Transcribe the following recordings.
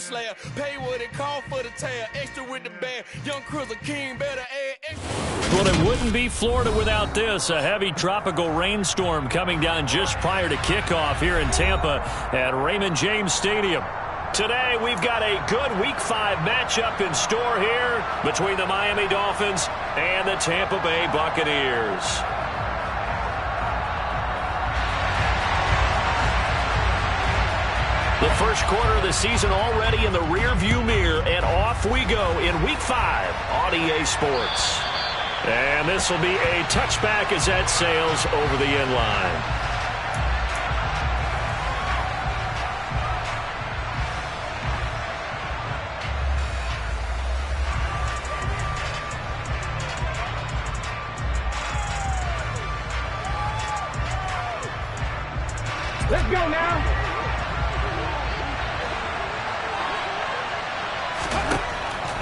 slayer. Pay what it call for the tail. Extra with the bag. Young Cruiser King better add extra. Well, it wouldn't be Florida without this. A heavy tropical rainstorm coming down just prior to kickoff here in Tampa at Raymond James Stadium. Today, we've got a good Week 5 matchup in store here between the Miami Dolphins and the Tampa Bay Buccaneers. The first quarter of the season already in the rearview mirror, and off we go in Week 5 on EA Sports. And this will be a touchback as that sails over the end line. Let's go now.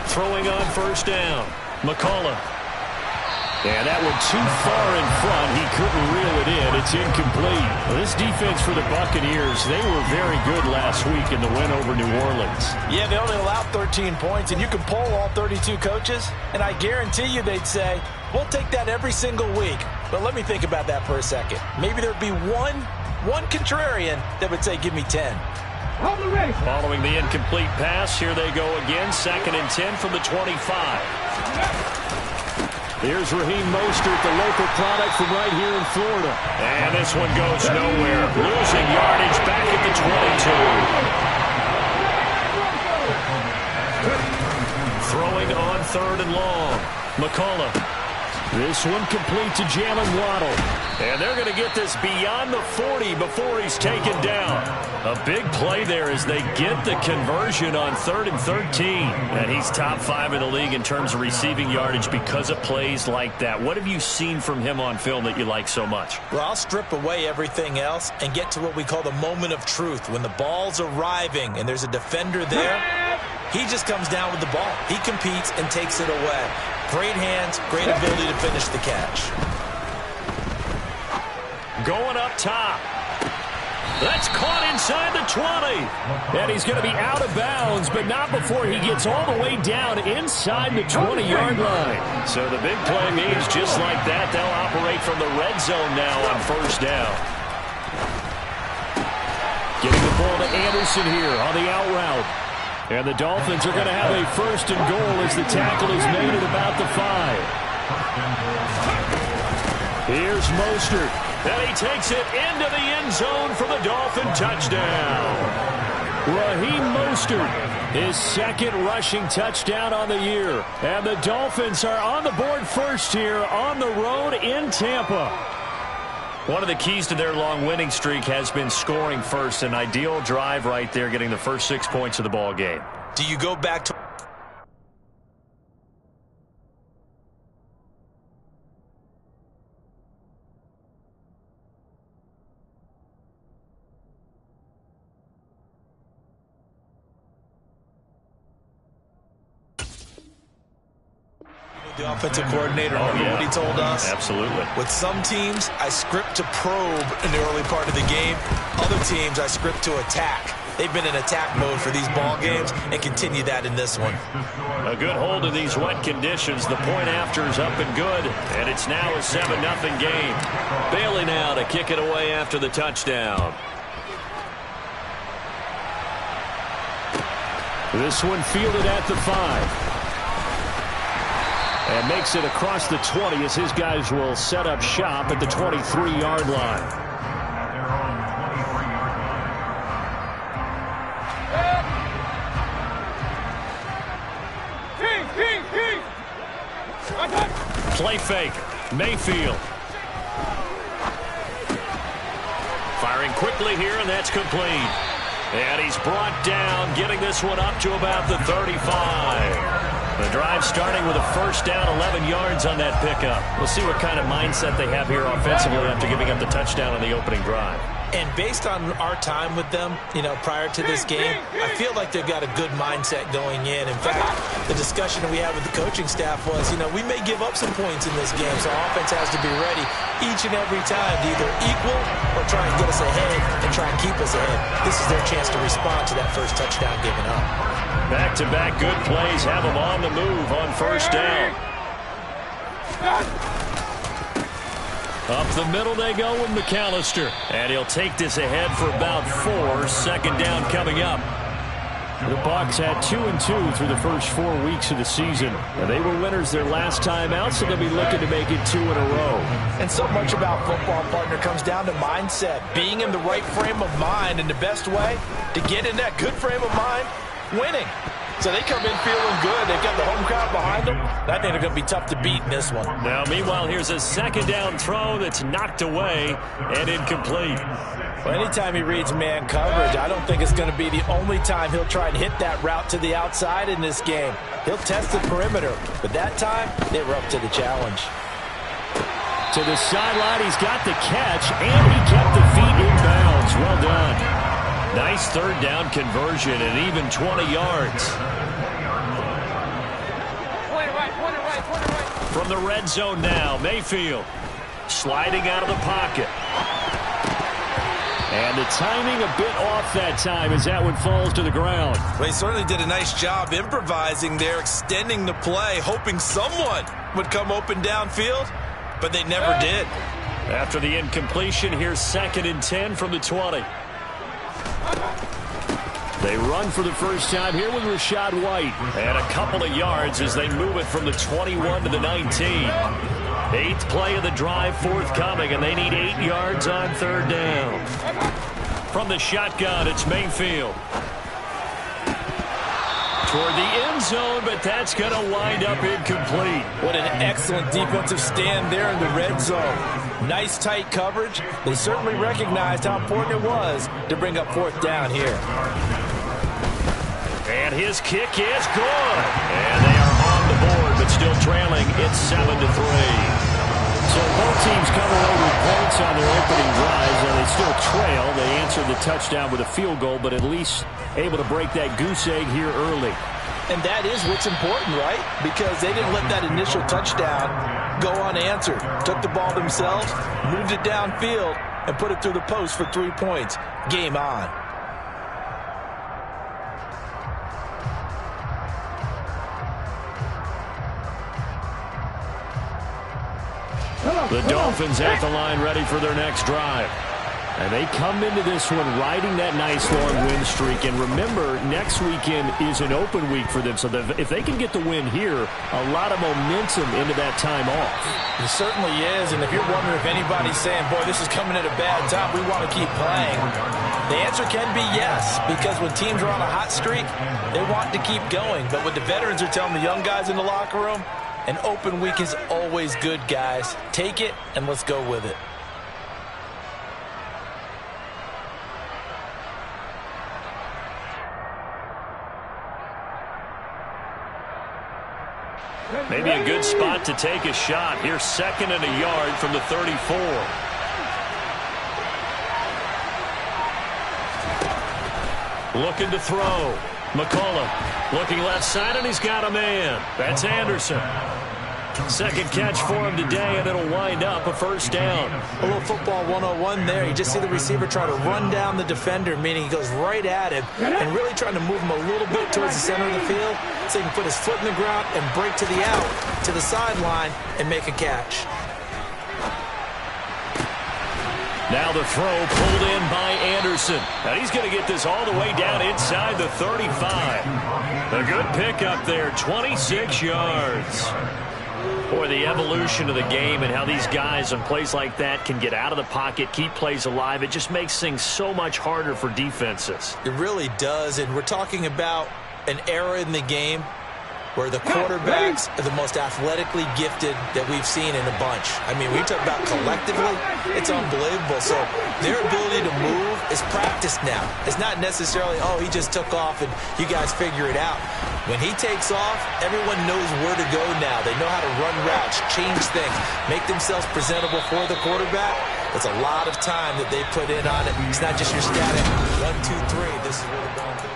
Throwing on first down, McCullough. And that one too far in front. He couldn't reel it in. It's incomplete. Well, this defense for the Buccaneers, they were very good last week in the win over New Orleans. Yeah, they only allowed 13 points, and you can poll all 32 coaches, and I guarantee you they'd say, we'll take that every single week. But let me think about that for a second. Maybe there'd be one contrarian that would say, give me 10. Following the incomplete pass, here they go again. 2nd and 10 from the 25. Here's Raheem Mostert, the local product from right here in Florida. And this one goes nowhere. Losing yardage back at the 22. Throwing on 3rd and long. McCullough. This one complete to Jalen Waddle. And they're going to get this beyond the 40 before he's taken down. A big play there as they get the conversion on 3rd and 13. And he's top 5 in the league in terms of receiving yardage because of plays like that. What have you seen from him on film that you like so much? Well, I'll strip away everything else and get to what we call the moment of truth. When the ball's arriving and there's a defender there, he just comes down with the ball. He competes and takes it away. Great hands, great ability to finish the catch. Going up top. That's caught inside the 20. And he's going to be out of bounds, but not before he gets all the way down inside the 20-yard line. So the big play means just like that, they'll operate from the red zone now on first down. Getting the ball to Anderson here on the out route. And the Dolphins are going to have a 1st and goal as the tackle is made at about the 5. Here's Mostert. And he takes it into the end zone for the Dolphin touchdown. Raheem Mostert, his 2nd rushing touchdown on the year. And the Dolphins are on the board first here on the road in Tampa. One of the keys to their long winning streak has been scoring first. An ideal drive right there, getting the first 6 points of the ball game. Do you go back to the offensive coordinator? Remember what he told us? Absolutely. With some teams, I script to probe in the early part of the game. Other teams, I script to attack. They've been in attack mode for these ball games and continue that in this one. A good hold of these wet conditions. The point after is up and good, and it's now a 7-0 game. Bailey now to kick it away after the touchdown. This one fielded at the 5. And makes it across the 20 as his guys will set up shop at the 23-yard line. Play fake. Mayfield. Firing quickly here, and that's complete. And he's brought down, getting this one up to about the 35. The drive starting with a first down, 11 yards on that pickup. We'll see what kind of mindset they have here offensively after giving up the touchdown on the opening drive. And based on our time with them, prior to this game, I feel like they've got a good mindset going in. In fact, the discussion that we had with the coaching staff was, we may give up some points in this game, so offense has to be ready each and every time to either equal or try and get us ahead and try and keep us ahead. This is their chance to respond to that first touchdown given up. Back-to-back good plays have them on the move on first down. Up the middle they go with McAllister. And he'll take this ahead for about 4. Second down coming up. The Bucs had 2-2 through the first 4 weeks of the season. And they were winners their last time out, so they'll be looking to make it 2 in a row. And so much about football, partner, comes down to mindset. Being in the right frame of mind, and the best way to get in that good frame of mind, winning. So they come in feeling good. They've got the home crowd behind them. I think they're going to be tough to beat in this one. Now, meanwhile, here's a second down throw that's knocked away and incomplete. Well, anytime he reads man coverage, I don't think it's going to be the only time he'll try and hit that route to the outside in this game. He'll test the perimeter, but that time, they were up to the challenge. To the sideline, he's got the catch, and he kept the feet in bounds. Well done. Nice third down conversion and even 20 yards. From the red zone now, Mayfield sliding out of the pocket. And the timing a bit off that time as that one falls to the ground. Well, he certainly did a nice job improvising there, extending the play, hoping someone would come open downfield, but they never did. After the incompletion, here's 2nd and 10 from the 20. They run for the first time here with Rachaad White. And a couple of yards as they move it from the 21 to the 19. 8th play of the drive forthcoming, and they need 8 yards on third down. From the shotgun, it's Mayfield. Toward the end zone, but that's going to wind up incomplete. What an excellent defensive stand there in the red zone. Nice tight coverage. They certainly recognized how important it was to bring up 4th down here. And his kick is good. And they are on the board, but still trailing. It's 7-3. So both teams come away with points on their opening drives, and they still trail. They answered the touchdown with a field goal, but at least able to break that goose egg here early. And that is what's important, right? Because they didn't let that initial touchdown go unanswered. Took the ball themselves, moved it downfield, and put it through the post for 3 points. Game on. The Dolphins at the line ready for their next drive. And they come into this one riding that nice long win streak. And remember, next weekend is an open week for them. So if they can get the win here, a lot of momentum into that time off. It certainly is. And if you're wondering if anybody's saying, boy, this is coming at a bad time, we want to keep playing, the answer can be yes. Because when teams are on a hot streak, they want to keep going. But what the veterans are telling the young guys in the locker room, an open week is always good, guys. Take it and let's go with it. Maybe a good spot to take a shot. Here's 2nd and a yard from the 34. Looking to throw. McCollum looking left side, and he's got a man. That's Anderson. Second catch for him today, and it'll wind up a first down. A little football 101 there. You just see the receiver try to run down the defender, meaning he goes right at him and really trying to move him a little bit towards the center of the field so he can put his foot in the ground and break to the out, to the sideline, and make a catch. Now the throw pulled in by Anderson. And he's going to get this all the way down inside the 35. A good pickup there, 26 yards. Boy, the evolution of the game and how these guys on plays like that can get out of the pocket, keep plays alive, it just makes things so much harder for defenses. It really does, and we're talking about an era in the game where the quarterbacks are the most athletically gifted that we've seen in a bunch. I mean, we talk about collectively, it's unbelievable. So their ability to move is practiced now. It's not necessarily, oh, he just took off and you guys figure it out. When he takes off, everyone knows where to go now. They know how to run routes, change things, make themselves presentable for the quarterback. It's a lot of time that they put in on it. It's not just your static 1, 2, 3. This is where the ball goes.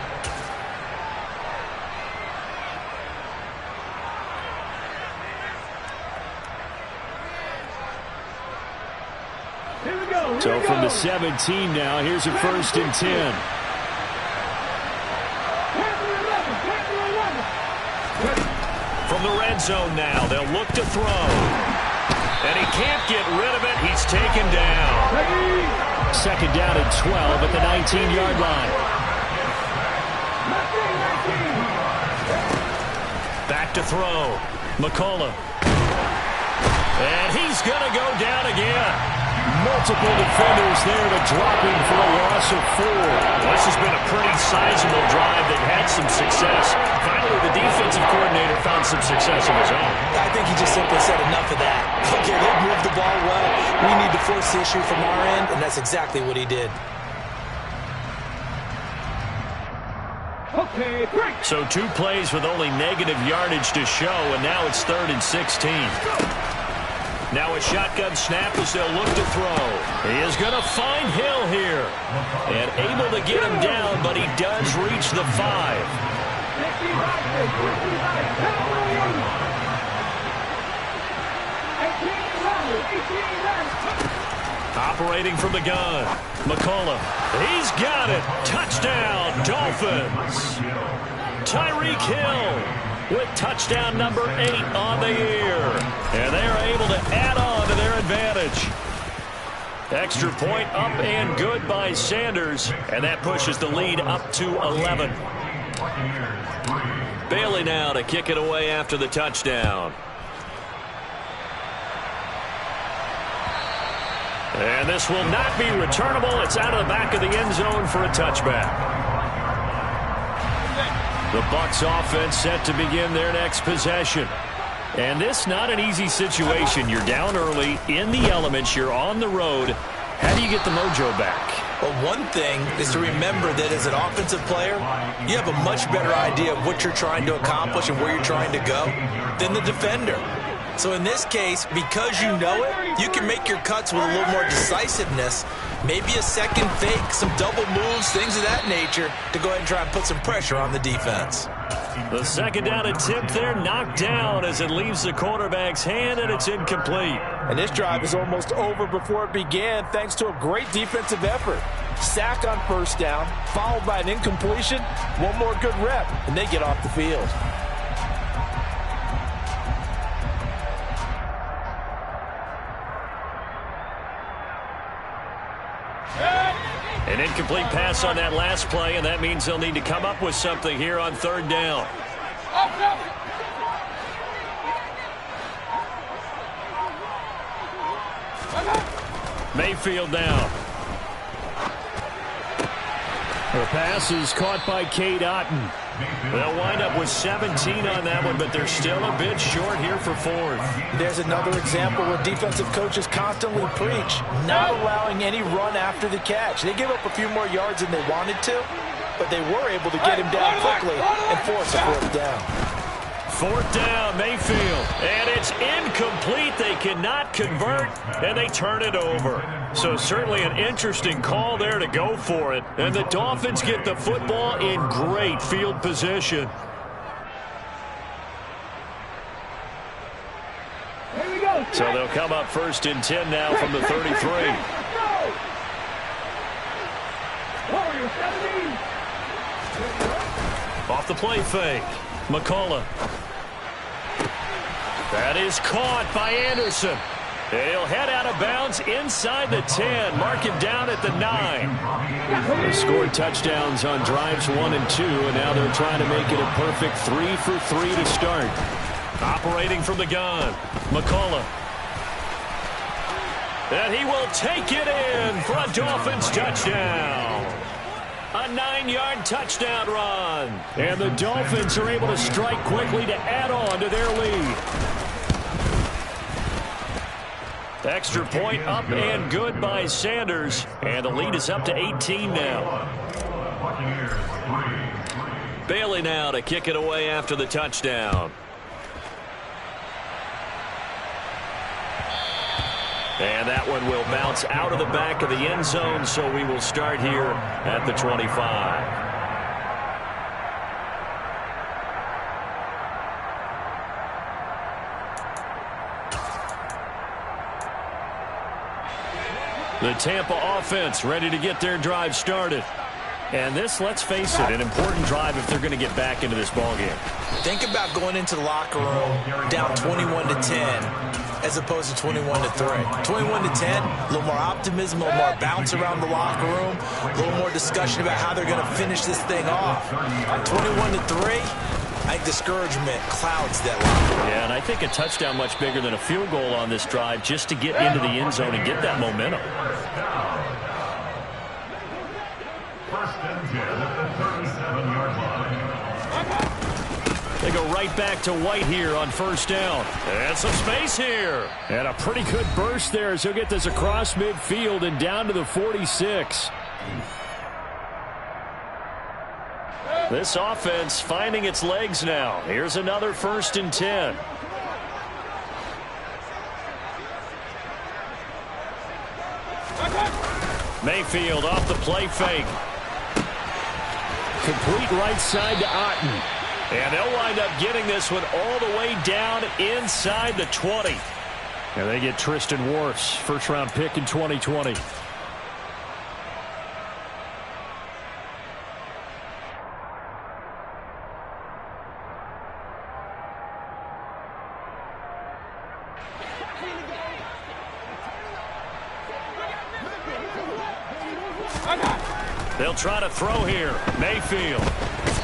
So from the 17 now, here's a 1st and 10. end zone now. They'll look to throw. And he can't get rid of it. He's taken down. Second down and 12 at the 19-yard line. Back to throw. McCullough. And he's going to go down again. Multiple defenders there to drop him for a loss of 4. This has been a pretty sizable drive that had some success. Finally, the defensive coordinator found some success of his own. I think he just simply said enough of that. Okay, they've moved the ball well. We need to force the issue from our end, and that's exactly what he did. Okay, break. So 2 plays with only negative yardage to show, and now it's 3rd and 16. Now a shotgun snap as they'll look to throw. He is going to find Hill here. And able to get him down, but he does reach the 5. Operating from the gun. McCullough. He's got it. Touchdown, Dolphins. Tyreek Hill with touchdown number 8 on the year. And they are able to add on to their advantage. Extra point up and good by Sanders. And that pushes the lead up to 11. Bailey now to kick it away after the touchdown. And this will not be returnable. It's out of the back of the end zone for a touchback. The Bucs offense set to begin their next possession. And this not an easy situation. You're down early, in the elements, you're on the road. How do you get the mojo back? Well, one thing is to remember that as an offensive player, you have a much better idea of what you're trying to accomplish and where you're trying to go than the defender. So in this case, because you know it, you can make your cuts with a little more decisiveness, maybe a second fake, some double moves, things of that nature, to go ahead and try and put some pressure on the defense. The second down attempt there knocked down as it leaves the quarterback's hand, and it's incomplete. And this drive is almost over before it began thanks to a great defensive effort. Sack on first down, followed by an incompletion, one more good rep, and they get off the field. An incomplete pass on that last play, and that means they'll need to come up with something here on 3rd down. Mayfield now. The pass is caught by Cade Otton. They'll wind up with 17 on that one, but they're still a bit short here for 4th. There's another example where defensive coaches constantly preach, not allowing any run after the catch. They gave up a few more yards than they wanted to, but they were able to get him down quickly and force a 4th down. 4th down, Mayfield, and it's incomplete. They cannot convert, and they turn it over. So certainly an interesting call there to go for it, and the Dolphins get the football in great field position. So they'll come up 1st and 10 now from the 33. Off the play fake, McCullough. That is caught by Anderson. He'll head out of bounds inside the 10. Mark him down at the 9. They scored touchdowns on drives 1 and 2, and now they're trying to make it a perfect 3 for 3 to start. Operating from the gun, McCullough. And he will take it in for a Dolphins touchdown. A 9-yard touchdown run. And the Dolphins are able to strike quickly to add on to their lead. Extra point up and good by Sanders. And the lead is up to 18 now. Bailey now to kick it away after the touchdown. And that one will bounce out of the back of the end zone, so we will start here at the 25. The Tampa offense ready to get their drive started. And this, let's face it, an important drive if they're going to get back into this ballgame. Think about going into the locker room down 21-10 as opposed to 21-3. 21-10, a little more optimism, a little more bounce around the locker room, a little more discussion about how they're going to finish this thing off. 21-3, I think discouragement clouds that locker room. Yeah, and I think a touchdown much bigger than a field goal on this drive just to get into the end zone and get that momentum. First and 10 at the 37-yard line. They go right back to White here on first down. And some space here. And a pretty good burst there as he'll get this across midfield and down to the 46. This offense finding its legs now. Here's another first and 10. Mayfield off the play fake. Complete right side to Otten. And they'll wind up getting this one all the way down inside the 20. And they get Tristan Wirfs, first-round pick in 2020. They'll try to throw here. Mayfield.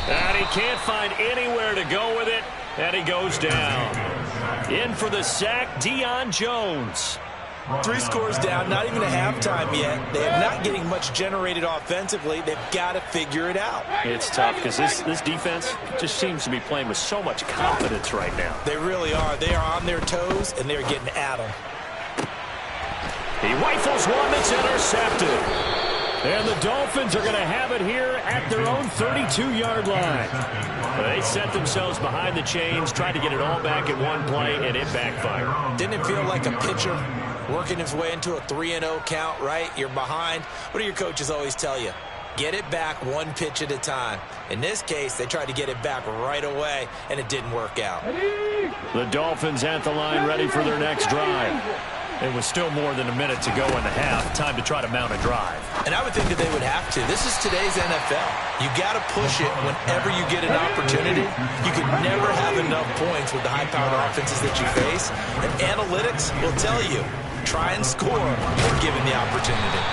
And he can't find anywhere to go with it. And he goes down. In for the sack, Deion Jones. 3 scores down, not even a halftime yet. They are not getting much generated offensively. They've got to figure it out. It's tough because this defense just seems to be playing with so much confidence right now. They really are. They are on their toes, and they're getting at them. He rifles one that's intercepted. And the Dolphins are going to have it here at their own 32-yard line. They set themselves behind the chains, tried to get it all back in one play, and it backfired. Didn't it feel like a pitcher working his way into a 3-0 count, right? You're behind. What do your coaches always tell you? Get it back one pitch at a time. In this case, they tried to get it back right away, and it didn't work out. The Dolphins at the line ready for their next drive. It was still more than a minute to go in the half. Time to try to mount a drive. And I would think that they would have to. This is today's NFL. You got to push it whenever you get an opportunity. You can never have enough points with the high-powered offenses that you face. And analytics will tell you, try and score when given the opportunity.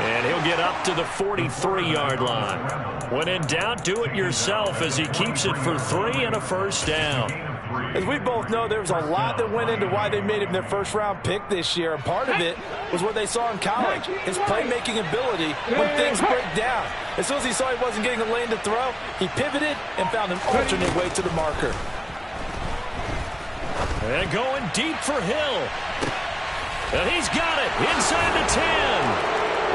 And he'll get up to the 43-yard line. When in doubt, do it yourself as he keeps it for 3 and a first down. As we both know, there was a lot that went into why they made him their first-round pick this year, and part of it was what they saw in college, his playmaking ability when things break down. As soon as he saw he wasn't getting a lane to throw, he pivoted and found an alternate way to the marker. And going deep for Hill. And he's got it inside the 10.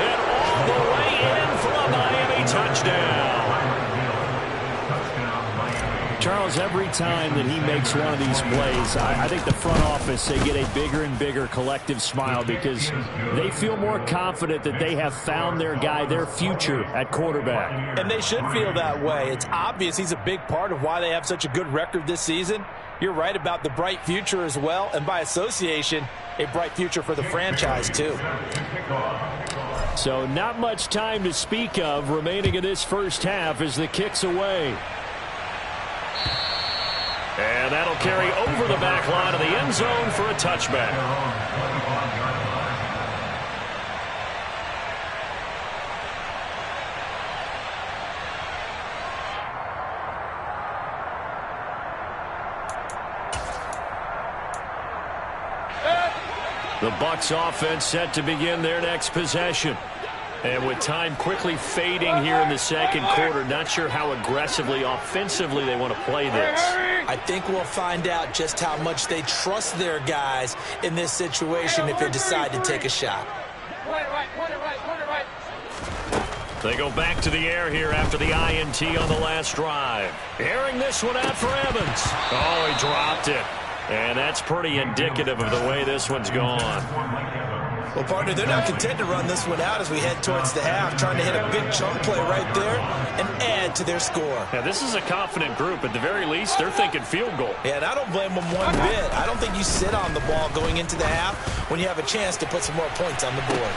And all the way in for a Miami touchdown. Charles, every time that he makes one of these plays, I think the front office, they get a bigger and bigger collective smile because they feel more confident that they have found their guy, their future at quarterback. And they should feel that way. It's obvious he's a big part of why they have such a good record this season. You're right about the bright future as well, and by association, a bright future for the franchise too. So not much time to speak of remaining in this first half as the kick's away. And that'll carry over the back line of the end zone for a touchback. The Bucs offense set to begin their next possession. And with time quickly fading here in the second quarter, not sure how aggressively, offensively they want to play this. I think we'll find out just how much they trust their guys in this situation if they decide to take a shot. They go back to the air here after the INT on the last drive. Airing this one out for Evans. Oh, he dropped it. And that's pretty indicative of the way this one's gone. Well, partner, they're not content to run this one out as we head towards the half, trying to hit a big chunk play right there and add to their score. Yeah, this is a confident group. At the very least, they're thinking field goal. Yeah, and I don't blame them one bit. I don't think you sit on the ball going into the half when you have a chance to put some more points on the board.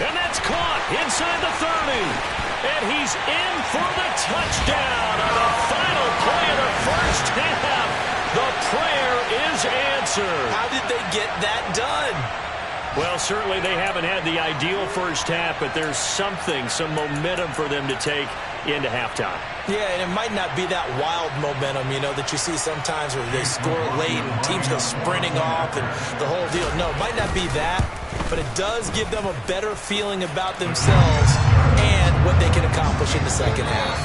And that's caught inside the 30. And he's in for the touchdown on the final play of the first half. The prayer is answered. How did they get that done? Well, certainly they haven't had the ideal first half, but there's some momentum for them to take into halftime. Yeah, and it might not be that wild momentum, that you see sometimes where they score late and teams go sprinting off and the whole deal. No, it might not be that, but it does give them a better feeling about themselves and what they can accomplish in the second half.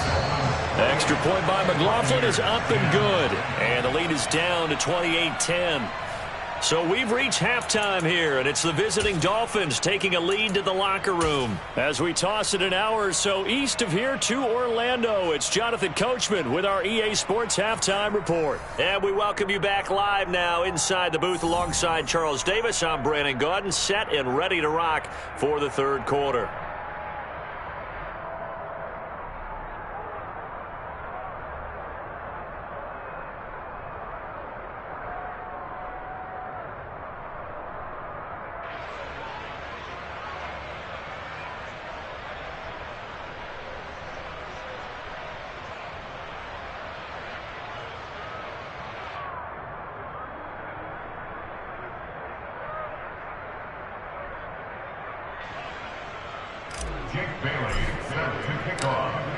Extra point by McLaughlin is up and good, and the lead is down to 28-10. So we've reached halftime here, and it's the visiting Dolphins taking a lead to the locker room. As we toss it an hour or so east of here to Orlando, it's Jonathan Coachman with our EA Sports Halftime Report. And we welcome you back live now inside the booth alongside Charles Davis. I'm Brandon Gaudin, set and ready to rock for the third quarter.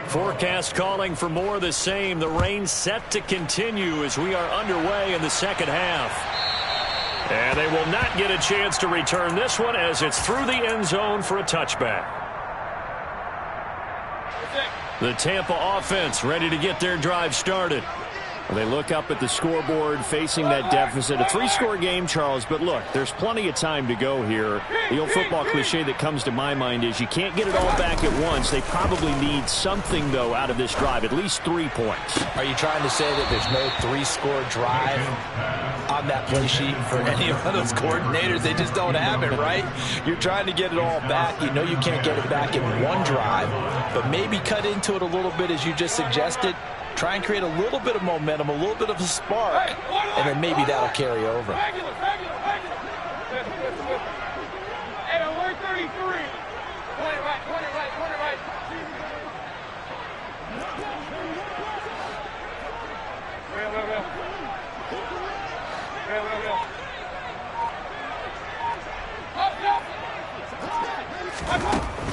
Forecast calling for more of the same. The rain set to continue as we are underway in the second half. And they will not get a chance to return this one as it's through the end zone for a touchback. The Tampa offense ready to get their drive started. They look up at the scoreboard facing that deficit. A three-score game, Charles, but look, there's plenty of time to go here. The old football cliche that comes to my mind is you can't get it all back at once. They probably need something, though, out of this drive, at least 3 points. Are you trying to say that there's no three-score drive on that play sheet for any of those coordinators? They just don't have it, right? You're trying to get it all back. You know you can't get it back in one drive, but maybe cut into it a little bit as you just suggested. Try and create a little bit of momentum, a little bit of a spark, and then maybe that'll carry over. Hey, alert 33. Point it right, point it right, point it right.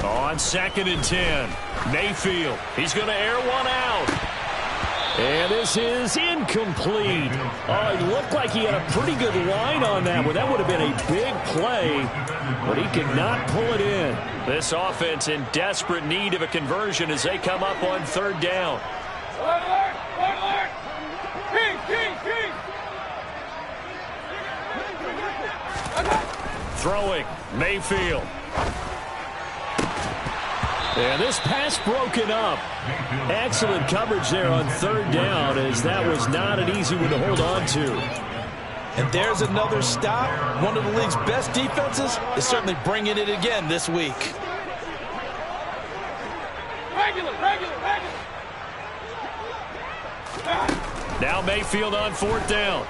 On 2nd and 10, Mayfield. He's going to air one out. And this is incomplete. Oh, it looked like he had a pretty good line on that one. That would have been a big play, but he could not pull it in. This offense in desperate need of a conversion as they come up on 3rd down. Throwing, Mayfield. And this pass broken up. Excellent coverage there on 3rd down, as that was not an easy one to hold on to. And there's another stop. One of the league's best defenses is certainly bringing it again this week. Regular. Now Mayfield on 4th down.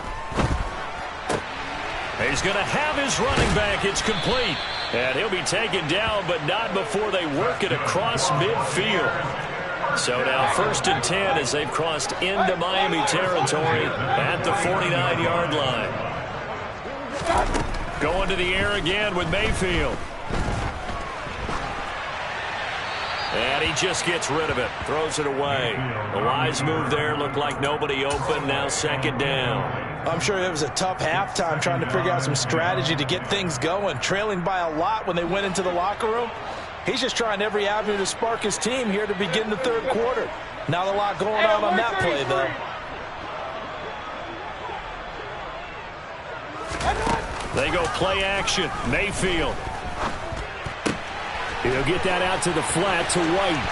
He's going to have his running back. It's complete. And he'll be taken down, but not before they work it across midfield. So now 1st and 10 as they've crossed into Miami territory at the 49-yard line. Going to the air again with Mayfield. And he just gets rid of it. Throws it away. The wise move there. Looked like nobody open. Now 2nd down. I'm sure it was a tough halftime trying to figure out some strategy to get things going. Trailing by a lot when they went into the locker room. He's just trying every avenue to spark his team here to begin the 3rd quarter. Not a lot going on that play, though. They go play action. Mayfield. He'll get that out to the flat to White.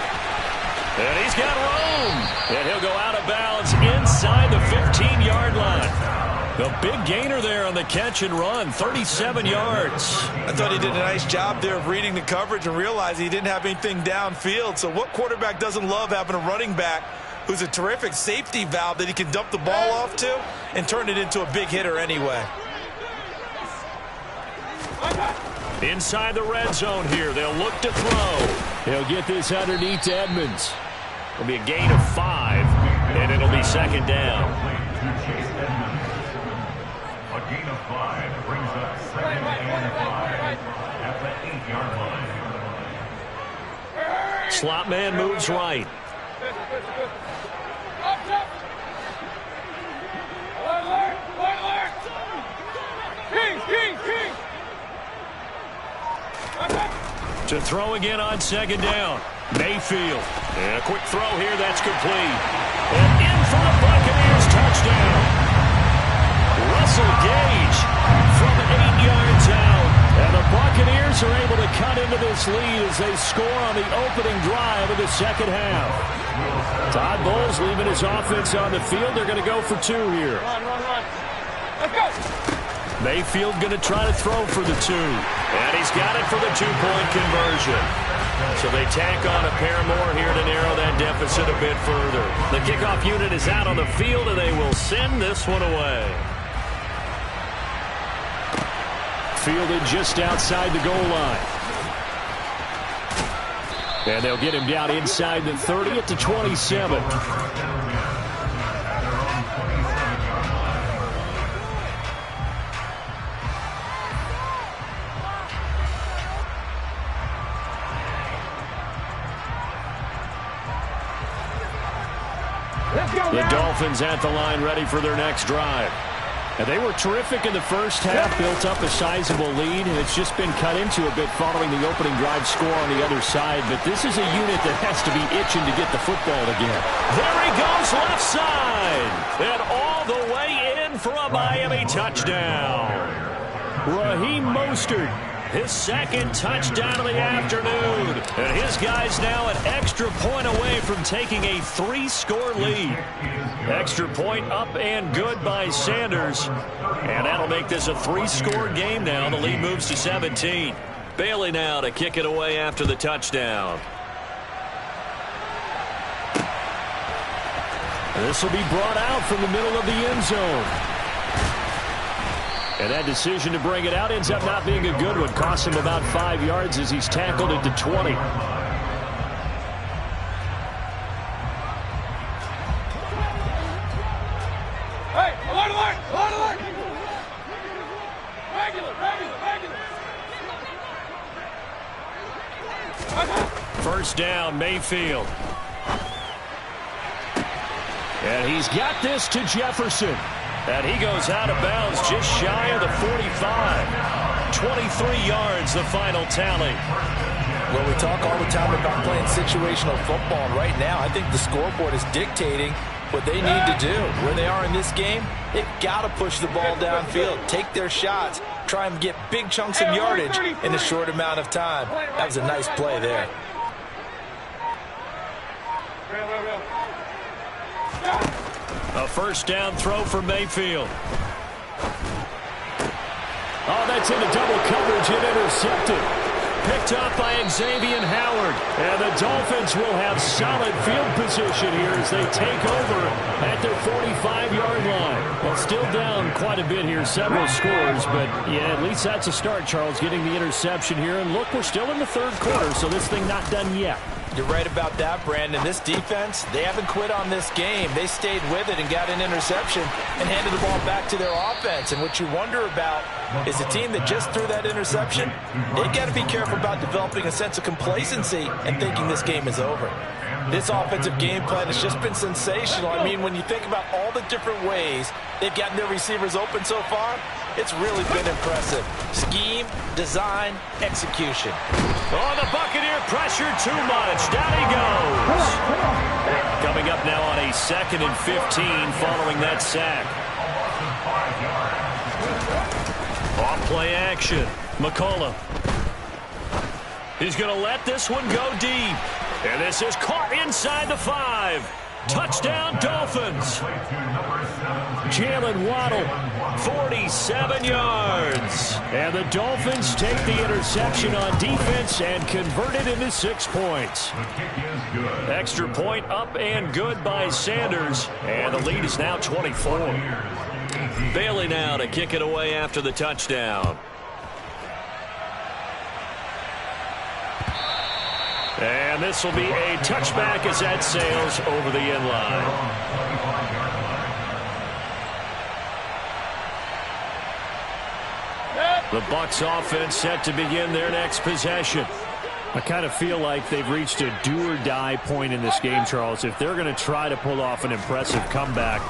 And he's got room. And he'll go out of bounds inside the 15-yard line. The big gainer there on the catch and run, 37 yards. I thought he did a nice job there of reading the coverage and realizing he didn't have anything downfield. So what quarterback doesn't love having a running back who's a terrific safety valve that he can dump the ball off to and turn it into a big hitter anyway? Inside the red zone here. They'll look to throw. He'll get this underneath to Edmonds. It'll be a gain of 5, and it'll be second down. A gain of 5 brings up second and 5 at the 8-yard line. Slot man moves right. To throw again on second down. Mayfield. And a quick throw here. That's complete. And in for the Buccaneers touchdown. Russell Gage from 8 yards out. And the Buccaneers are able to cut into this lead as they score on the opening drive of the second half. Todd Bowles leaving his offense on the field. They're going to go for 2 here. Run. Let's go. Mayfield going to try to throw for the 2. And he's got it for the 2-point conversion. So they tack on a pair more here to narrow that deficit a bit further. The kickoff unit is out on the field, and they will send this one away. Fielded just outside the goal line. And they'll get him down inside the 30 at the 27. The Dolphins at the line ready for their next drive. And they were terrific in the first half, built up a sizable lead, and it's just been cut into a bit following the opening drive score on the other side. But this is a unit that has to be itching to get the football again. There he goes, left side. And all the way in for a Miami touchdown. Raheem Mostert, his second touchdown of the afternoon. And his guy's now an extra point away from taking a 3-score lead. Extra point up and good by Sanders. And that'll make this a 3-score game now. The lead moves to 17. Bailey now to kick it away after the touchdown. This will be brought out from the middle of the end zone. And that decision to bring it out ends up not being a good one. Cost him about 5 yards as he's tackled at the 20. Hey, alert! Regular. First down, Mayfield. And he's got this to Jefferson. And he goes out of bounds just shy of the 45. 23 yards, the final tally. Well, we talk all the time about playing situational football. And right now, I think the scoreboard is dictating what they need to do. Where they are in this game, they've got to push the ball downfield, take their shots, try and get big chunks of yardage in a short amount of time. That was a nice play there. A first down throw for Mayfield. Oh, that's into double coverage and intercepted. Picked up by Xavier Howard. And the Dolphins will have solid field position here as they take over at their 45-yard line. Well, still down quite a bit here, several scores, but yeah, at least that's a start, Charles, getting the interception here. And look, we're still in the third quarter, so this thing not done yet. You're right about that, Brandon. This defense, they haven't quit on this game. They stayed with it and got an interception and handed the ball back to their offense. And what you wonder about is a team that just threw that interception, they got to be careful about developing a sense of complacency and thinking this game is over. This offensive game plan has just been sensational. I mean, when you think about all the different ways they've gotten their receivers open so far, it's really been impressive. Scheme, design, execution. Oh, the Buccaneer pressure too much. Down he goes. Coming up now on a 2nd and 15 following that sack. Off play action. McCollum. He's going to let this one go deep. And this is caught inside the 5. Touchdown, Dolphins. Jalen Waddle, 47 yards. And the Dolphins take the interception on defense and convert it into 6 points. Extra point up and good by Sanders. And the lead is now 24. Bailey now to kick it away after the touchdown. And this will be a touchback as that sails over the end line. The Bucs offense set to begin their next possession. I kind of feel like they've reached a do-or-die point in this game, Charles. If they're going to try to pull off an impressive comeback,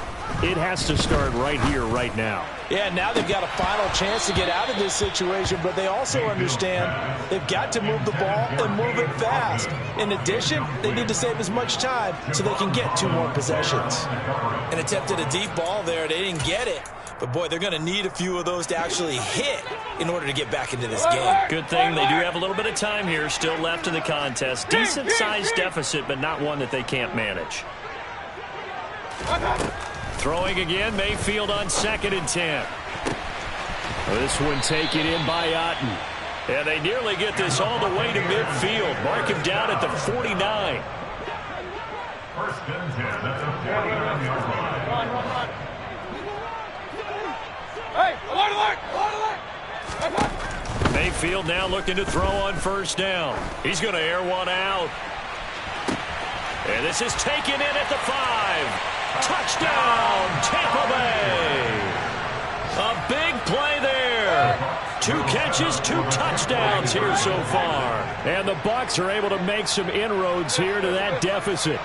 it has to start right here, right now. Yeah, now they've got a final chance to get out of this situation, but they also understand they've got to move the ball and move it fast. In addition, they need to save as much time so they can get 2 more possessions. And attempted a deep ball there. They didn't get it. But, boy, they're going to need a few of those to actually hit in order to get back into this game. Good thing they do have a little bit of time here still left in the contest. Decent-sized deficit, but not one that they can't manage. Throwing again, Mayfield on 2nd and 10. This one taken in by Otten. And they nearly get this all the way to midfield. Mark him down at the 49. 1st and 10 at the 49-yard line. Mayfield now looking to throw on 1st down. He's going to air one out. And this is taken in at the 5. Touchdown, Tampa Bay. A big play there. 2 catches, 2 touchdowns here so far. And the Bucs are able to make some inroads here to that deficit.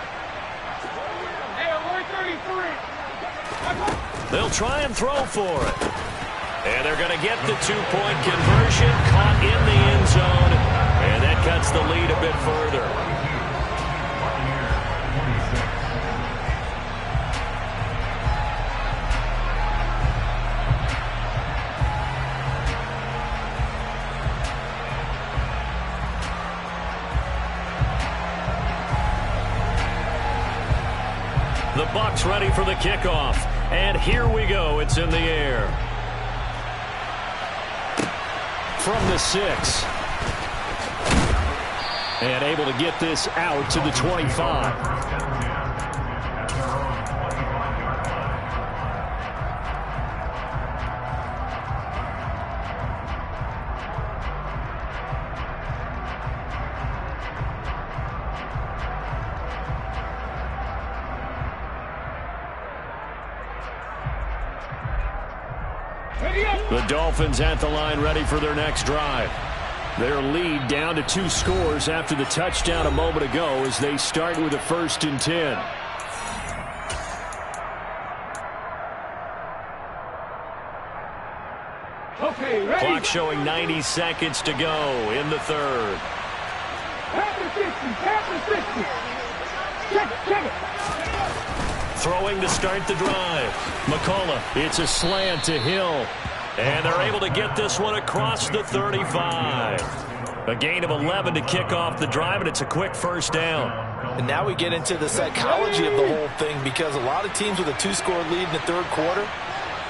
They'll try and throw for it. And they're going to get the 2-point conversion, caught in the end zone. And that cuts the lead a bit further. The Bucs ready for the kickoff. And here we go. It's in the air. From the 6. And able to get this out to the 25. The Dolphins at the line ready for their next drive. Their lead down to 2 scores after the touchdown a moment ago as they start with a 1st and 10. Okay, ready. Clock showing 90 seconds to go in the 3rd. Check it. Throwing to start the drive. McCullough. It's a slant to Hill. And they're able to get this one across the 35. A gain of 11 to kick off the drive, and it's a quick 1st down. And now we get into the psychology of the whole thing, because a lot of teams with a 2-score lead in the 3rd quarter,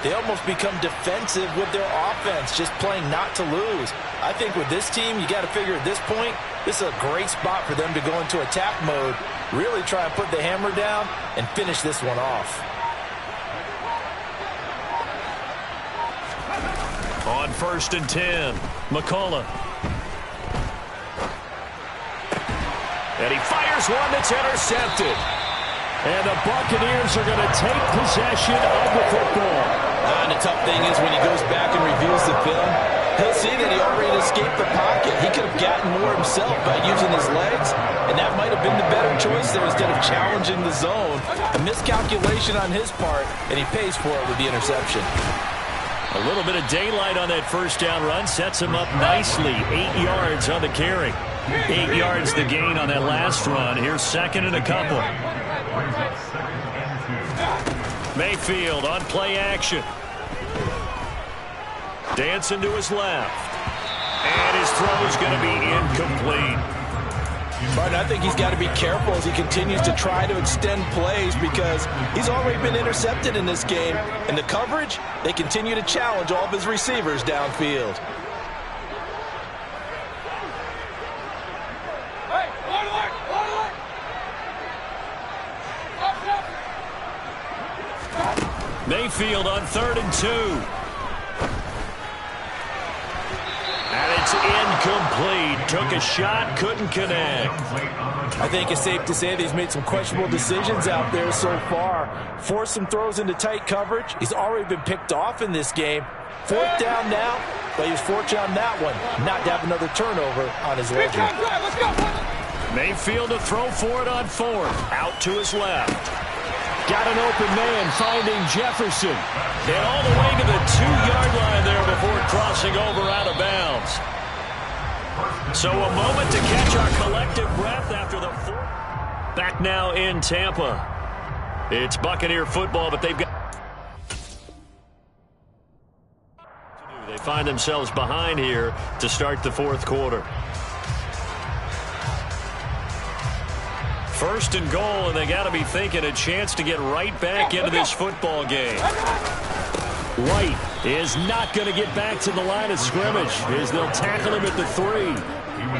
they almost become defensive with their offense, just playing not to lose. I think with this team, you got to figure at this point, this is a great spot for them to go into attack mode, really try and put the hammer down and finish this one off. On 1st and 10, McCullough. And he fires one that's intercepted. And the Buccaneers are going to take possession of the football. And the tough thing is when he goes back and reviews the film, he'll see that he already escaped the pocket. He could have gotten more himself by using his legs, and that might have been the better choice there instead of challenging the zone. A miscalculation on his part, and he pays for it with the interception. A little bit of daylight on that 1st down run sets him up nicely. 8 yards on the carry. 8 yards the gain on that last run. Here's 2nd and a couple. Mayfield on play action. Dancing to his left. And his throw is going to be incomplete. Martin, I think he's got to be careful as he continues to try to extend plays, because he's already been intercepted in this game. And the coverage, they continue to challenge all of his receivers downfield. Mayfield on 3rd and 2. And It's incomplete. Took a shot, couldn't connect. I think it's safe to say that he's made some questionable decisions out there so far. Forced some throws into tight coverage. He's already been picked off in this game. 4th down now, but he was fortunate on that one not to have another turnover on his ledger. Mayfield to throw for it on 4th. Out to his left. Got an open man finding Jefferson. And all the way to the 2-yard line there before crossing over out of bounds. So a moment to catch our collective breath after the 4th. Back now in Tampa. It's Buccaneer football, but they've got... They find themselves behind here to start the 4th quarter. 1st and goal, and they got to be thinking a chance to get right back into this football game. White is not going to get back to the line of scrimmage as they'll tackle him at the 3.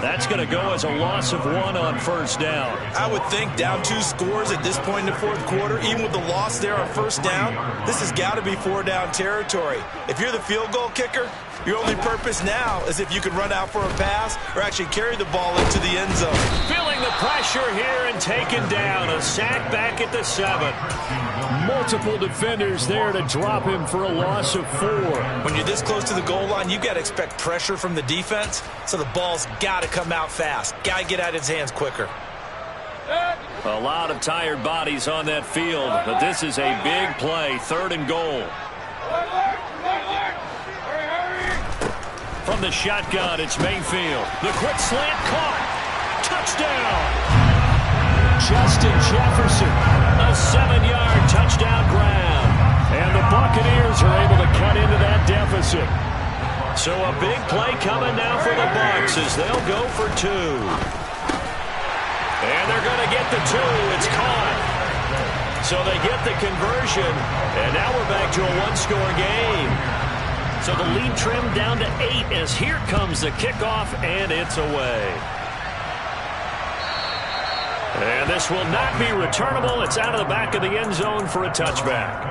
That's going to go as a loss of 1 on 1st down. I would think down 2 scores at this point in the 4th quarter, even with the loss there on 1st down, this has got to be 4-down territory. If you're the field goal kicker, your only purpose now is if you can run out for a pass or actually carry the ball into the end zone. Feeling the pressure here and taken down. A sack back at the 7. Multiple defenders there to drop him for a loss of 4. When you're this close to the goal line, you've got to expect pressure from the defense, so the ball's got to come out fast. Got to get out of his hands quicker. A lot of tired bodies on that field, but this is a big play. 3rd and goal. From the shotgun, it's Mayfield. The quick slant caught. Touchdown. Justin Jefferson. A 7-yard touchdown grab. And the Buccaneers are able to cut into that deficit. So a big play coming now for the Bucs as they'll go for 2. And they're going to get the 2. It's caught. So they get the conversion. And now we're back to a 1-score game. So the lead trimmed down to 8 as here comes the kickoff, and it's away. And this will not be returnable. It's out of the back of the end zone for a touchback.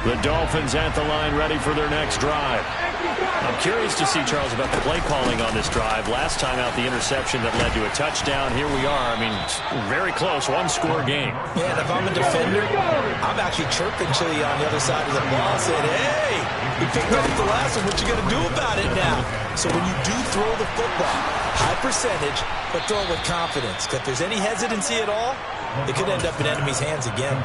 The Dolphins at the line ready for their next drive. I'm curious to see, Charles, about the play calling on this drive. Last time out, the interception that led to a touchdown. Here we are. I mean, very close, 1-score game. Yeah, and if I'm a defender, I'm actually chirping Chili on the other side of the ball, saying, hey, we picked up the last one. What you going to do about it now? So when you do throw the football, high percentage, but throw it with confidence. Because if there's any hesitancy at all, it could end up in enemy's hands again.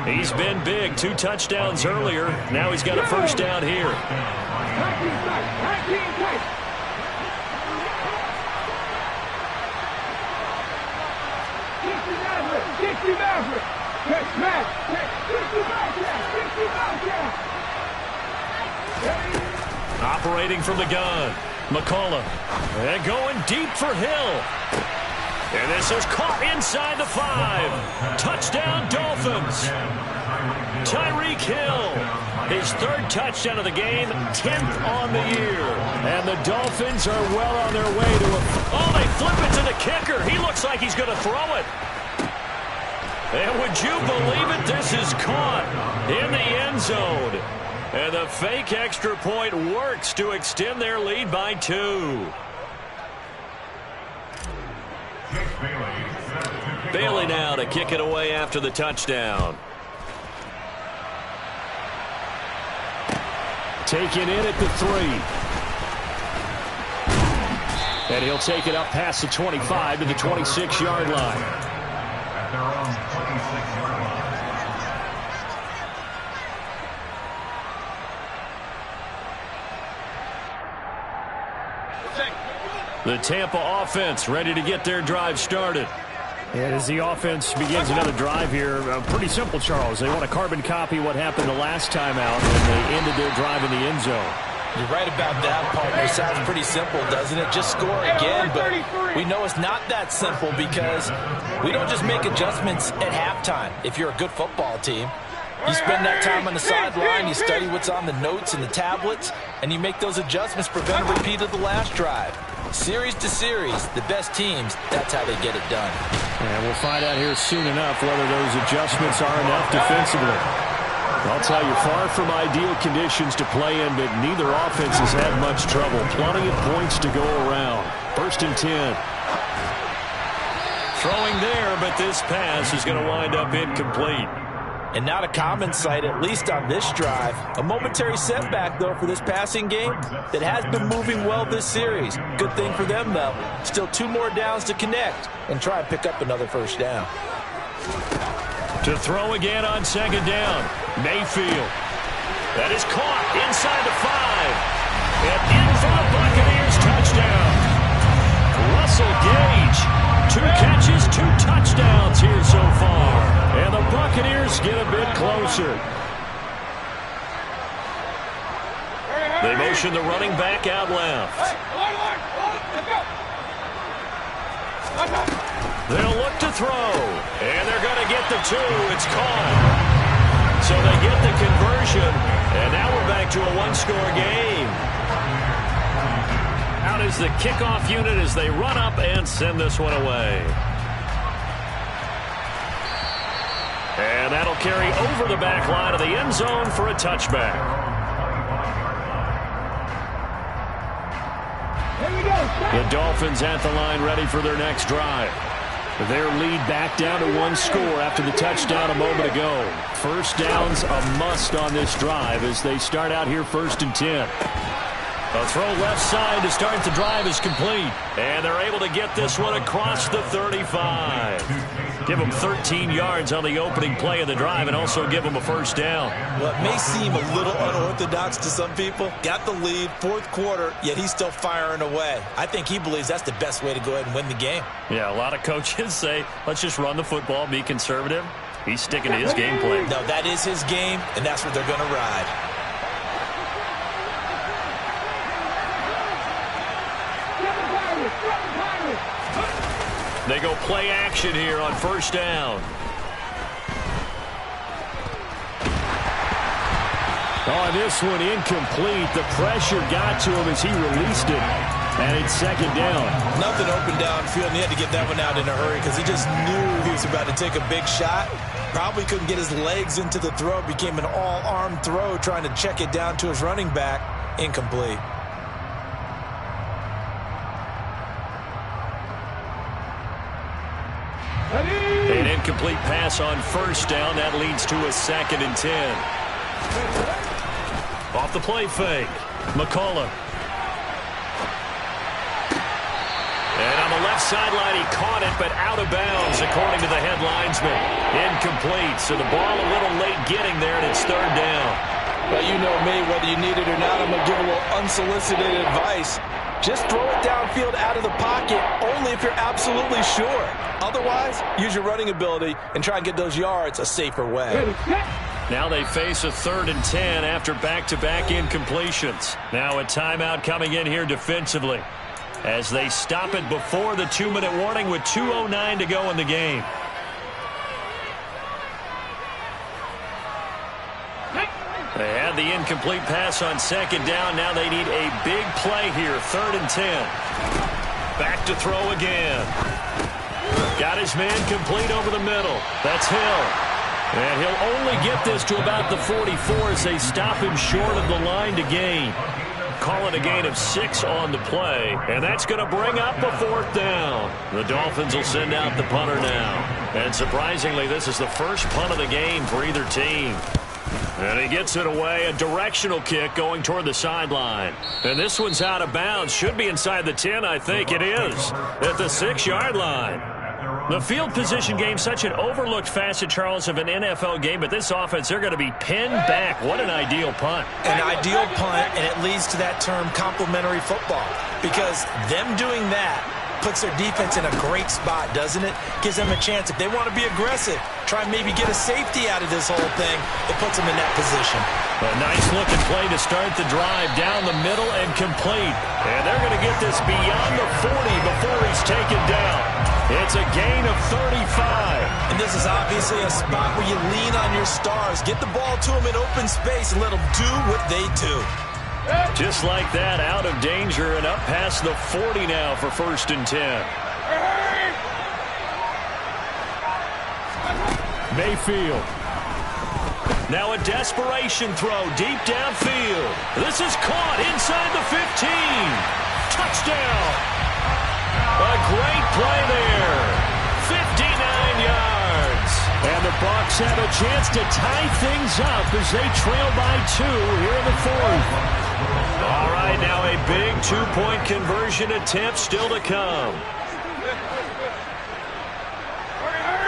He's been big. 2 touchdowns earlier. Now he's got a 1st down here. Operating from the gun. McCullough. And going deep for Hill. And this is caught inside the 5. Touchdown, Dolphins. Tyreek Hill, his 3rd touchdown of the game, 10th on the year. And the Dolphins are well on their way to a... Oh, they flip it to the kicker. He looks like he's going to throw it. And would you believe it? This is caught in the end zone. And the fake extra point works to extend their lead by 2. Bailey now to kick it away after the touchdown. Taken in at the 3. And he'll take it up past the 25 to the 26-yard line. At their own 26-yard line. The Tampa offense ready to get their drive started. And as the offense begins another drive here, pretty simple, Charles. They want to carbon copy what happened the last time out when they ended their drive in the end zone. You're right about that, partner. Sounds pretty simple, doesn't it? Just score again, but we know it's not that simple because we don't just make adjustments at halftime if you're a good football team. You spend that time on the sideline, you study what's on the notes and the tablets, and you make those adjustments, prevent a repeat of the last drive. Series to series, the best teams, that's how they get it done. And we'll find out here soon enough whether those adjustments are enough defensively. I'll tell you, far from ideal conditions to play in, but neither offense has had much trouble. Plenty of points to go around. 1st and 10. Throwing there, but this pass is going to wind up incomplete. And not a common sight, at least on this drive. A momentary setback, though, for this passing game that has been moving well this series. Good thing for them, though. Still 2 more downs to connect and try and pick up another 1st down. To throw again on 2nd down. Mayfield. That is caught inside the 5. And in for the Buccaneers touchdown. Russell Gage. 2 catches, 2 touchdowns here so far. And the Buccaneers get a bit closer. They motion the running back out left. They'll look to throw. And they're going to get the 2. It's caught. So they get the conversion. And now we're back to a 1-score game. Out is the kickoff unit as they run up and send this one away. And that'll carry over the back line of the end zone for a touchback. The Dolphins at the line ready for their next drive. Their lead back down to 1 score after the touchdown a moment ago. 1st down's a must on this drive as they start out here 1st and 10. A throw left side to start the drive is complete. And they're able to get this one across the 35. Give them 13 yards on the opening play of the drive and also give them a 1st down. Well, it may seem a little unorthodox to some people. Got the lead, 4th quarter, yet he's still firing away. I think he believes that's the best way to go ahead and win the game. Yeah, a lot of coaches say, let's just run the football, be conservative. He's sticking to his game plan. No, that is his game, and that's what they're going to ride. They go play action here on 1st down. Oh, this one incomplete. The pressure got to him as he released it. And it's 2nd down. Nothing open downfield, and he had to get that one out in a hurry because he just knew he was about to take a big shot. Probably couldn't get his legs into the throw. Became an all-arm throw trying to check it down to his running back. Incomplete. An incomplete pass on 1st down. That leads to a 2nd and 10. Off the play fake. McCullough. And on the left sideline, he caught it, but out of bounds, according to the head linesman. Incomplete, so the ball a little late getting there, and it's 3rd down. Well, you know me, whether you need it or not, I'm going to give a little unsolicited advice. Just throw it downfield out of the pocket, only if you're absolutely sure. Otherwise, use your running ability and try and get those yards a safer way. Now they face a 3rd and 10 after back-to-back incompletions. Now a timeout coming in here defensively as they stop it before the 2-minute warning with 2:09 to go in the game. They had the incomplete pass on 2nd down. Now they need a big play here. 3rd and 10. Back to throw again. Got his man complete over the middle. That's Hill. And he'll only get this to about the 44 as they stop him short of the line to gain. Call it a gain of 6 on the play. And that's going to bring up a 4th down. The Dolphins will send out the punter now. And surprisingly, this is the first punt of the game for either team. And he gets it away, a directional kick going toward the sideline. And this one's out of bounds. Should be inside the 10, I think it is, at the 6-yard line. The field position game, such an overlooked facet, Charles, of an NFL game, but this offense, they're going to be pinned back. What an ideal punt. An ideal punt, and it leads to that term complementary football, because them doing that puts their defense in a great spot, doesn't it? Gives them a chance. If they want to be aggressive, try and maybe get a safety out of this whole thing, it puts them in that position. A nice-looking play to start the drive down the middle and complete. And they're going to get this beyond the 40 before he's taken down. It's a gain of 35. And this is obviously a spot where you lean on your stars. Get the ball to them in open space and let them do what they do. Just like that, out of danger and up past the 40 now for 1st and 10. Mayfield. Now a desperation throw deep downfield. This is caught inside the 15. Touchdown. A great play there. 59 yards. And the Bucs have a chance to tie things up as they trail by 2 here in the 4th. All right, now a big two-point conversion attempt still to come.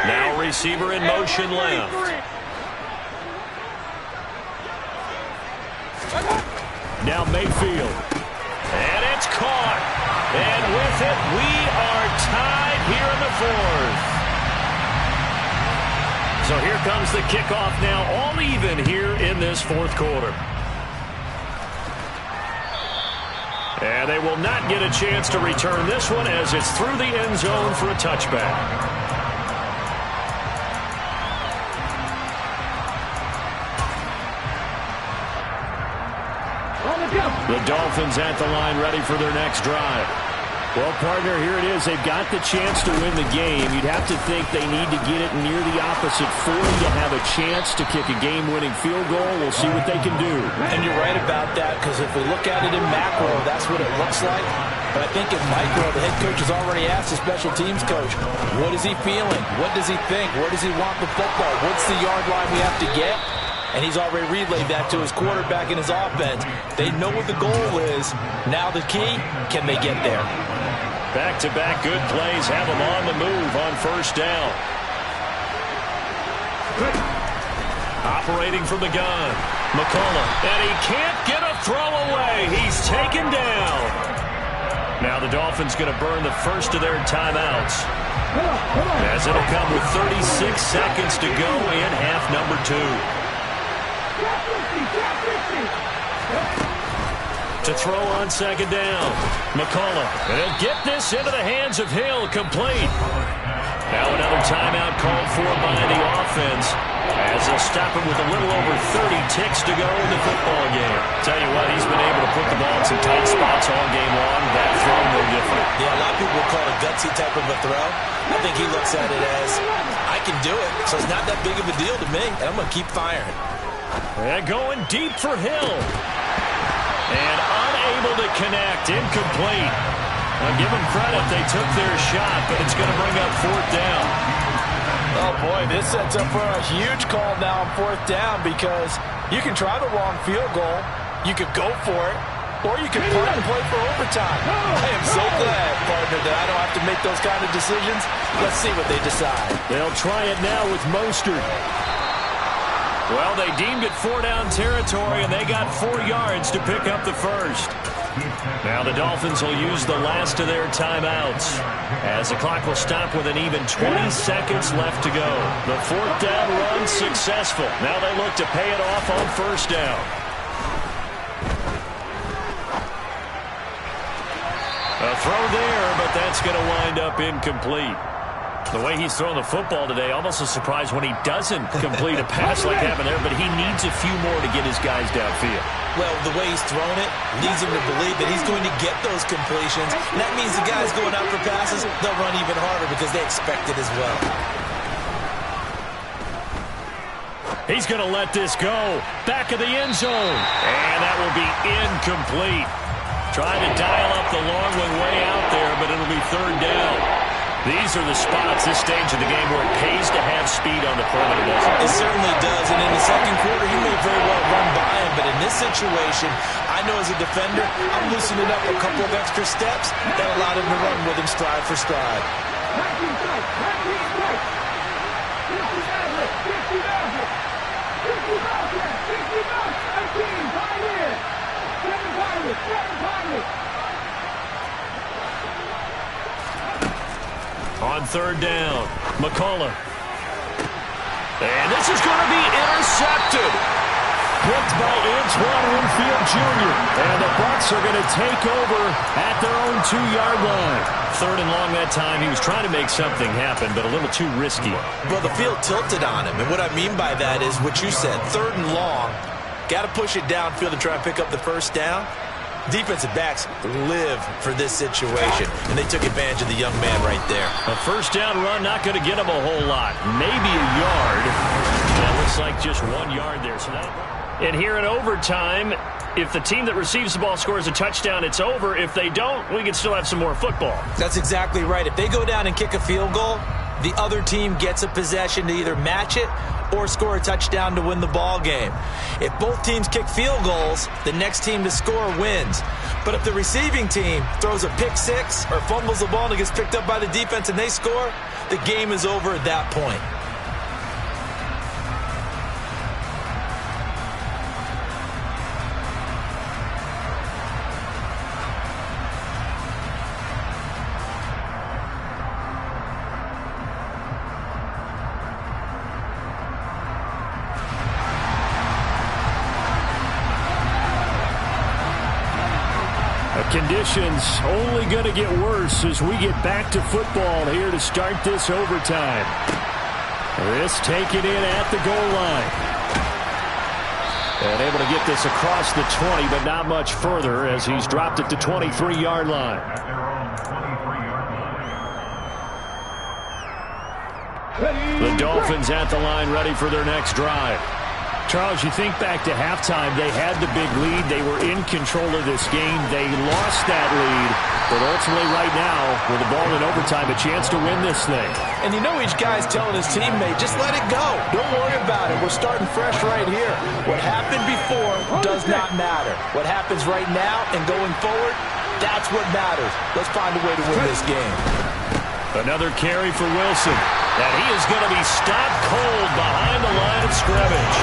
Now receiver in motion left. Now Mayfield. And it's caught. And with it, we are tied here in the 4th. So here comes the kickoff now, all even here in this 4th quarter. And they will not get a chance to return this one as it's through the end zone for a touchback. The Dolphins at the line ready for their next drive. Well, partner, here it is. They've got the chance to win the game. You'd have to think they need to get it near the opposite 40 to have a chance to kick a game-winning field goal. We'll see what they can do. And you're right about that, because if we look at it in macro, that's what it looks like. But I think in micro, the head coach has already asked the special teams coach, what is he feeling? What does he think? Where does he want the football? What's the yard line we have to get? And he's already relayed that to his quarterback and his offense. They know what the goal is. Now the key, can they get there? Back-to-back good plays have them on the move on first down. Operating from the gun, McCullough. And he can't get a throw away. He's taken down. Now the Dolphins going to burn the first of their timeouts, as it'll come with 36 seconds to go in half number 2. To throw on second down, McCullough. And he'll get this into the hands of Hill, complete. Now another timeout called for by the offense, as they'll stop him with a little over 30 ticks to go in the football game. Tell you what, he's been able to put the ball in some tight spots all game long. That throw, no different. Yeah, a lot of people would call it a gutsy type of a throw. I think he looks at it as, I can do it, so it's not that big of a deal to me, and I'm going to keep firing. And going deep for Hill. And unable to connect, incomplete. I'll give them credit, they took their shot, but it's going to bring up 4th down. Oh, boy, this sets up for a huge call now on 4th down, because you can try the long field goal, you could go for it, or you can punt and play for overtime. I am so glad, partner, that I don't have to make those kind of decisions. Let's see what they decide. They'll try it now with Mostert. Well, they deemed it 4-down territory, and they got 4 yards to pick up the first. Now the Dolphins will use the last of their timeouts, as the clock will stop with an even 20 seconds left to go. The 4th down run successful. Now they look to pay it off on first down. A throw there, but that's going to wind up incomplete. The way he's throwing the football today, almost a surprise when he doesn't complete a pass like happened there, but he needs a few more to get his guys downfield. Well, the way he's thrown it leads him to believe that he's going to get those completions. And that means the guys going out for passes, they'll run even harder because they expect it as well. He's going to let this go. Back of the end zone. And that will be incomplete. Trying to dial up the long one way out there, but it'll be 3rd down. These are the spots, this stage of the game, where it pays to have speed on the perimeter, doesn't it? It certainly does, and in the second quarter, he may very well run by him, but in this situation, I know as a defender, I'm loosening up a couple of extra steps that allowed him to run with him stride for stride. On 3rd down, McCullough. And this is going to be intercepted. Picked by Antoine Winfield Jr. And the Bucs are going to take over at their own 2-yard line. 3rd and long that time. He was trying to make something happen, but a little too risky. Well, the field tilted on him, and what I mean by that is what you said, 3rd and long. Got to push it downfield to try and pick up the first down. Defensive backs live for this situation, and they took advantage of the young man right there. A first down run, not going to get him a whole lot. Maybe a yard. That looks like just 1 yard there. And here in overtime, if the team that receives the ball scores a touchdown, it's over. If they don't, we can still have some more football. That's exactly right. If they go down and kick a field goal, the other team gets a possession to either match it or score a touchdown to win the ball game. If both teams kick field goals, the next team to score wins. But if the receiving team throws a pick six or fumbles the ball and it gets picked up by the defense and they score, the game is over at that point. Conditions only going to get worse as we get back to football here to start this overtime. This taken in at the goal line. And able to get this across the 20, but not much further as he's dropped it to 23-yard line. The Dolphins at the line ready for their next drive. Charles, you think back to halftime, they had the big lead. They were in control of this game. They lost that lead. But ultimately right now, with the ball in overtime, a chance to win this thing. And you know each guy's telling his teammate, just let it go. Don't worry about it. We're starting fresh right here. What happened before does not matter. What happens right now and going forward, that's what matters. Let's find a way to win this game. Another carry for Wilson. And he is going to be stopped cold behind the line of scrimmage.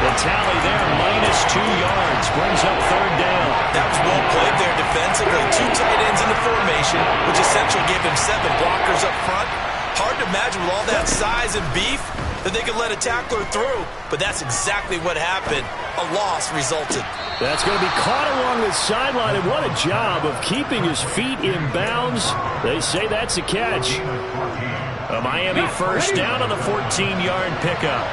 The tally there, -2 yards, brings up third down. That was well played there defensively. 2 tight ends in the formation, which essentially gave him 7 blockers up front. Hard to imagine with all that size and beef that they could let a tackler through. But that's exactly what happened. A loss resulted. That's going to be caught along the sideline, and what a job of keeping his feet in bounds. They say that's a catch. A Miami first down on the 14-yard pickup.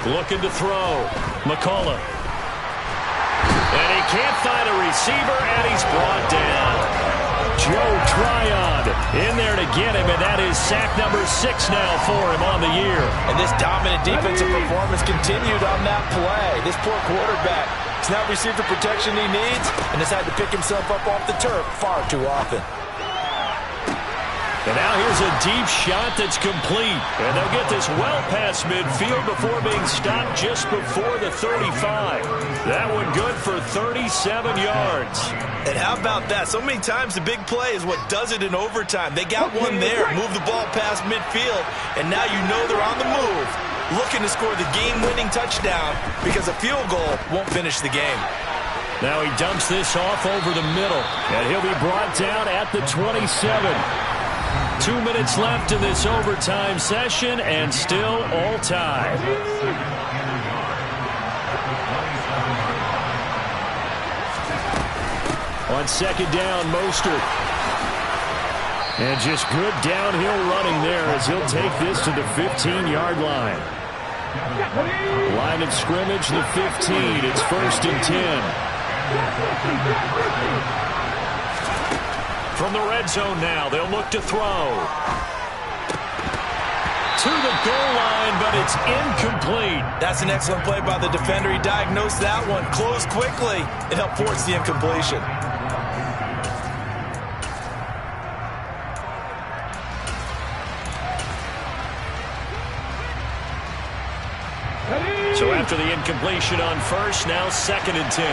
Looking to throw. McCullough. And he can't find a receiver, and he's brought down. Joe Tryon in there to get him, and that is sack number 6 now for him on the year. And this dominant defensive performance continued on that play. This poor quarterback has not received the protection he needs and has had to pick himself up off the turf far too often. And now here's a deep shot that's complete. And they'll get this well past midfield before being stopped just before the 35. That one good for 37 yards. And how about that? So many times the big play is what does it in overtime. They got one there, move the ball past midfield, and now you know they're on the move, looking to score the game-winning touchdown because a field goal won't finish the game. Now he dumps this off over the middle, and he'll be brought down at the 27. 2 minutes left in this overtime session, and still all tied. On second down, Mostert. And just good downhill running there as he'll take this to the 15-yard line. Line of scrimmage, the 15. It's 1st and 10. From the red zone now, they'll look to throw. To the goal line, but it's incomplete. That's an excellent play by the defender. He diagnosed that one, closed quickly, and helped force the incompletion. So after the incompletion on first, now 2nd and 10.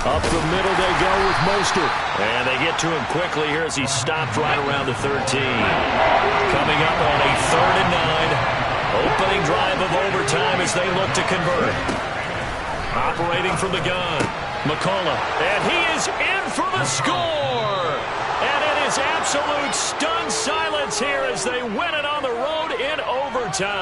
Up the middle they go with Mostert. And they get to him quickly here as he stopped right around the 13. Coming up on a 3rd and 9. Opening drive of overtime as they look to convert. Operating from the gun. McCullough. And he is in for the score. And it is absolute stunned silence here as they win it on the road in overtime.